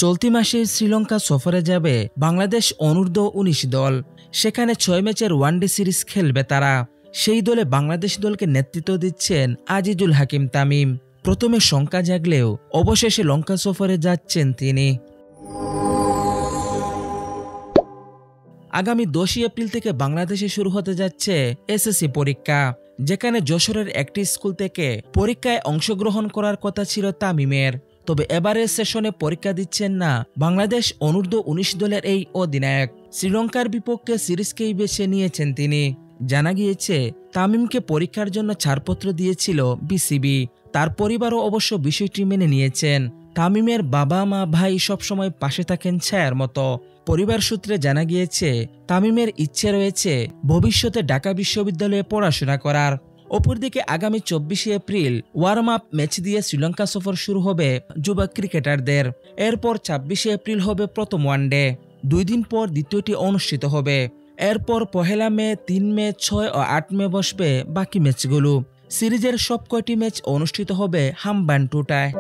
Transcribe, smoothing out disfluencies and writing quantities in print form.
চলতি মাসে শ্রীলঙ্কা সফরে যাবে বাংলাদেশ অনূর্ধ্ব-19 দল। সেখানে 6 ম্যাচের ওয়ানডে সিরিজ খেলবে তারা। সেই দলে বাংলাদেশ দলকে নেতৃত্ব দিচ্ছেন আজিজুল হাকিম তামিম। প্রথমে শঙ্কা জাগলেও অবশেষে লঙ্কা সফরে যাচ্ছেন তিনি। আগামী 10 এপ্রিল থেকে বাংলাদেশে শুরু হতে যাচ্ছে এসএসসি পরীক্ষা, যেখানে যশোরের একটি স্কুল থেকে পরীক্ষায় অংশগ্রহণ করার কথা ছিল তামিমের। তবে এবারের সেশনে পরীক্ষা দিচ্ছেন না বাংলাদেশ অনূর্ধ্ব-19 দলের এই অধিনায়ক। শ্রীলঙ্কার বিপক্ষে সিরিজকেই বেছে নিয়েছেন তিনি। জানা গিয়েছে তামিমকে পরীক্ষার জন্য ছাড়পত্র দিয়েছিল বিসিবি। তার পরিবারও অবশ্য বিষয়টি মেনে নিয়েছেন। তামিমের বাবা মা ভাই সবসময় পাশে থাকেন ছায়ার মতো। পরিবার সূত্রে জানা গিয়েছে তামিমের ইচ্ছে রয়েছে ভবিষ্যতে ঢাকা বিশ্ববিদ্যালয়ে পড়াশোনা করার। অপরদিকে আগামী 24 এপ্রিল ওয়ার্ম আপ ম্যাচ দিয়ে শ্রীলঙ্কা সফর শুরু হবে যুবা ক্রিকেটারদের। এরপর 26 এপ্রিল হবে প্রথম ওয়ানডে। 2 দিন পর দ্বিতীয়টি অনুষ্ঠিত হবে। এরপর 1 মে, 3 মে, 6 ও 8 মে বসবে বাকি ম্যাচগুলো। সিরিজের সব কয়টি ম্যাচ অনুষ্ঠিত হবে হামবানটোটায়।